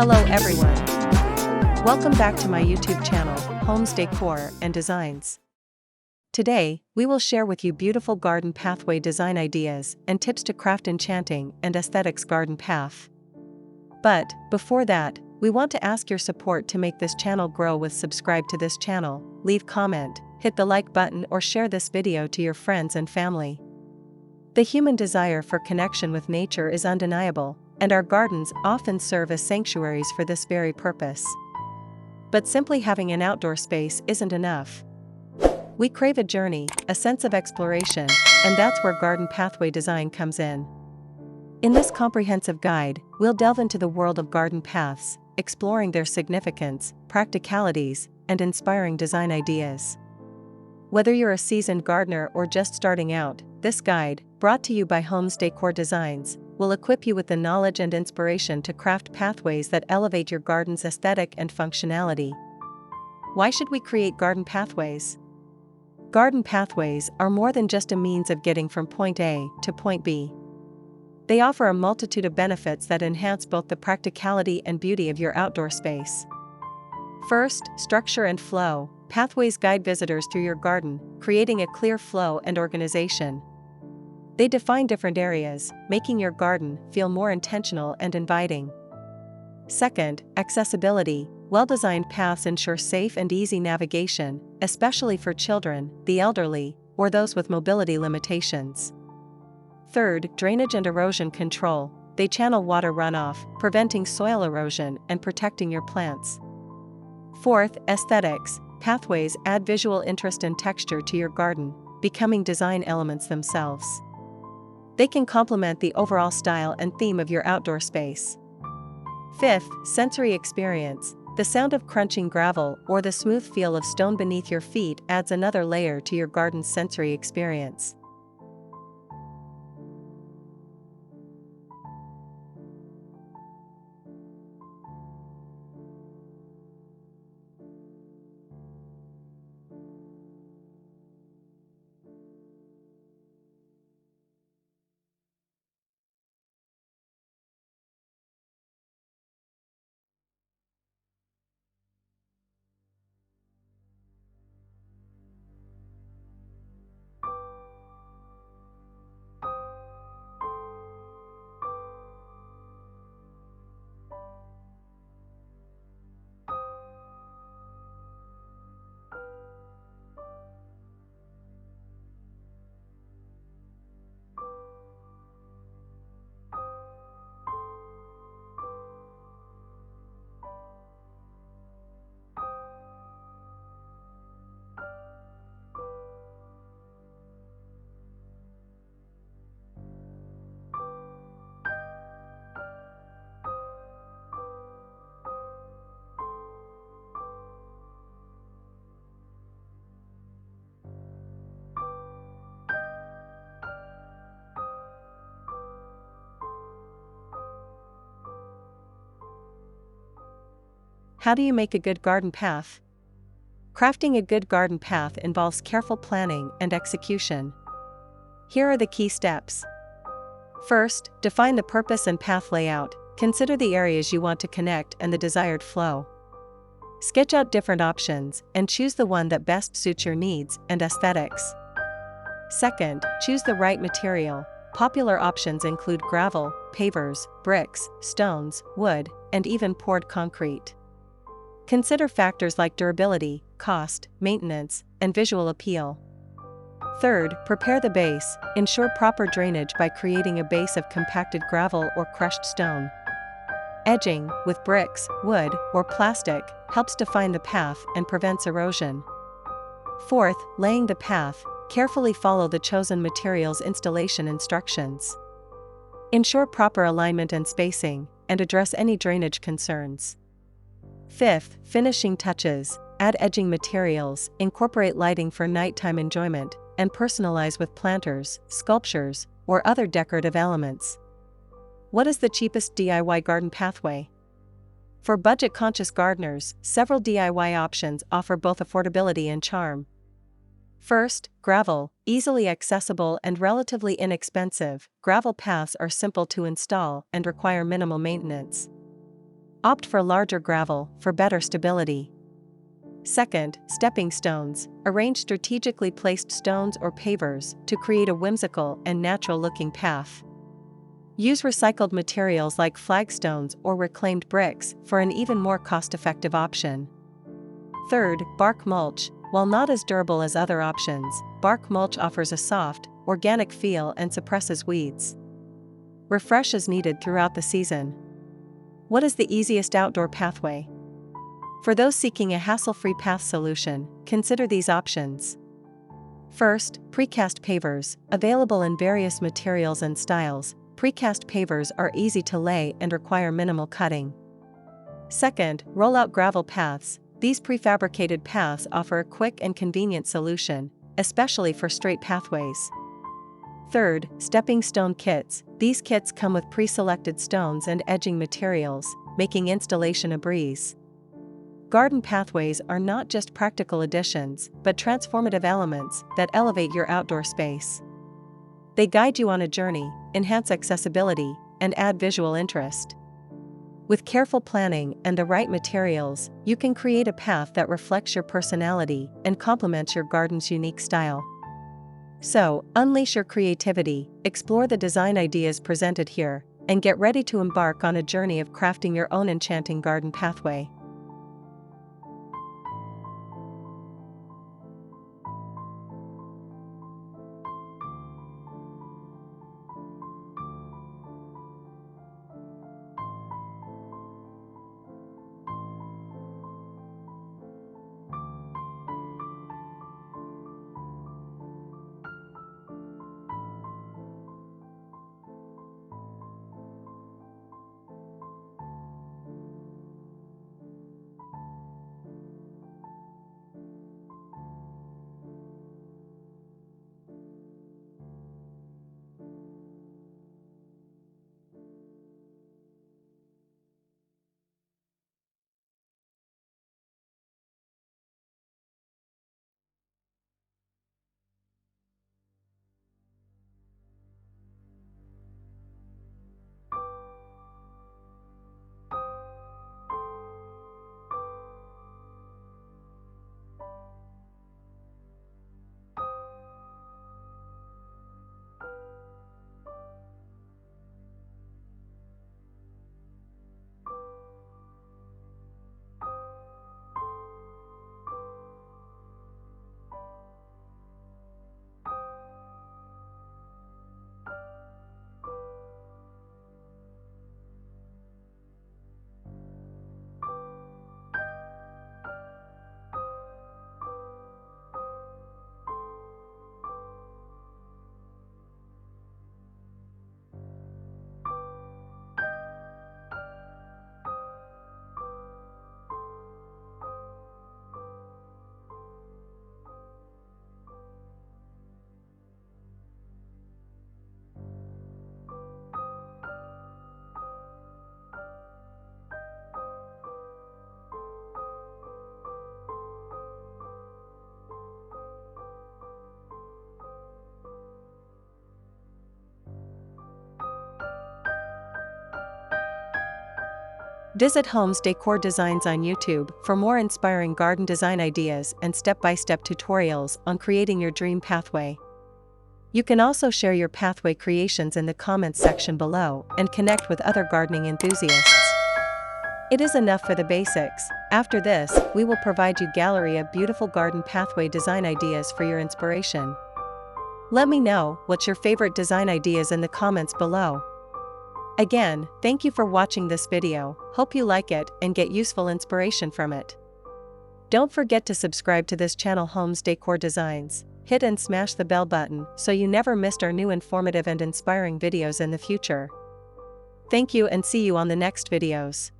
Hello everyone. Welcome back to my YouTube channel, Homes Decor and Designs. Today, we will share with you beautiful garden pathway design ideas and tips to craft enchanting and aesthetics garden path. But, before that, we want to ask your support to make this channel grow with subscribe to this channel, leave comment, hit the like button or share this video to your friends and family. The human desire for connection with nature is undeniable, and our gardens often serve as sanctuaries for this very purpose. But simply having an outdoor space isn't enough. We crave a journey, a sense of exploration, and that's where garden pathway design comes in. In this comprehensive guide, we'll delve into the world of garden paths, exploring their significance, practicalities, and inspiring design ideas. Whether you're a seasoned gardener or just starting out, this guide, brought to you by Homes Decor Designs, will equip you with the knowledge and inspiration to craft pathways that elevate your garden's aesthetic and functionality. Why should we create garden pathways? Garden pathways are more than just a means of getting from point A to point B. They offer a multitude of benefits that enhance both the practicality and beauty of your outdoor space. First, structure and flow. Pathways guide visitors through your garden, creating a clear flow and organization. They define different areas, making your garden feel more intentional and inviting. Second, accessibility. Well-designed paths ensure safe and easy navigation, especially for children, the elderly, or those with mobility limitations. Third, drainage and erosion control. They channel water runoff, preventing soil erosion and protecting your plants. Fourth, aesthetics. Pathways add visual interest and texture to your garden, becoming design elements themselves. They can complement the overall style and theme of your outdoor space. Fifth, sensory experience. The sound of crunching gravel or the smooth feel of stone beneath your feet adds another layer to your garden's sensory experience. How do you make a good garden path? Crafting a good garden path involves careful planning and execution. Here are the key steps. First, define the purpose and path layout. Consider the areas you want to connect and the desired flow. Sketch out different options and choose the one that best suits your needs and aesthetics. Second, choose the right material. Popular options include gravel, pavers, bricks, stones, wood, and even poured concrete. Consider factors like durability, cost, maintenance, and visual appeal. Third, prepare the base. Ensure proper drainage by creating a base of compacted gravel or crushed stone. Edging, with bricks, wood, or plastic, helps define the path and prevents erosion. Fourth, laying the path. Carefully follow the chosen material's installation instructions. Ensure proper alignment and spacing, and address any drainage concerns. Fifth, finishing touches. Add edging materials, incorporate lighting for nighttime enjoyment, and personalize with planters, sculptures, or other decorative elements. What is the cheapest DIY garden pathway? For budget-conscious gardeners, several DIY options offer both affordability and charm. First, gravel, easily accessible and relatively inexpensive. Gravel paths are simple to install and require minimal maintenance. Opt for larger gravel for better stability. Second, stepping stones. Arrange strategically placed stones or pavers to create a whimsical and natural-looking path. Use recycled materials like flagstones or reclaimed bricks for an even more cost-effective option. Third, bark mulch. While not as durable as other options, bark mulch offers a soft, organic feel and suppresses weeds. Refresh as needed throughout the season. What is the easiest outdoor pathway? For those seeking a hassle-free path solution, consider these options. First, precast pavers. Available in various materials and styles, precast pavers are easy to lay and require minimal cutting. Second, roll-out gravel paths. These prefabricated paths offer a quick and convenient solution, especially for straight pathways. Third, stepping stone kits. These kits come with pre-selected stones and edging materials, making installation a breeze. Garden pathways are not just practical additions, but transformative elements that elevate your outdoor space. They guide you on a journey, enhance accessibility, and add visual interest. With careful planning and the right materials, you can create a path that reflects your personality and complements your garden's unique style. So, unleash your creativity, explore the design ideas presented here, and get ready to embark on a journey of crafting your own enchanting garden pathway. Visit Homes Decor Designs on YouTube for more inspiring garden design ideas and step-by-step tutorials on creating your dream pathway. You can also share your pathway creations in the comments section below and connect with other gardening enthusiasts. It is enough for the basics. After this, we will provide you a gallery of beautiful garden pathway design ideas for your inspiration. Let me know what's your favorite design ideas in the comments below. Again, thank you for watching this video. Hope you like it and get useful inspiration from it. Don't forget to subscribe to this channel, Homes Decor Designs. Hit and smash the bell button so you never missed our new informative and inspiring videos in the future. Thank you and see you on the next videos.